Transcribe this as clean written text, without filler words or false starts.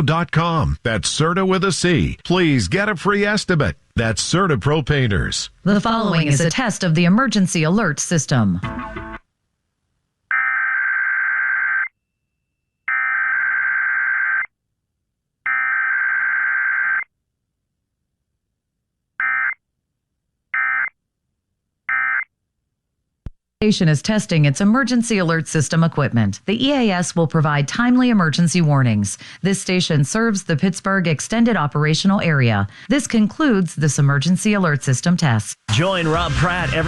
CertaPro.com. That's Certa with a C. Please get a free estimate. That's Certa Pro Painters. The following is a test of the emergency alert system. Station is testing its emergency alert system equipment. The EAS will provide timely emergency warnings. This station serves the Pittsburgh Extended Operational Area. This concludes this emergency alert system test. Join Rob Pratt every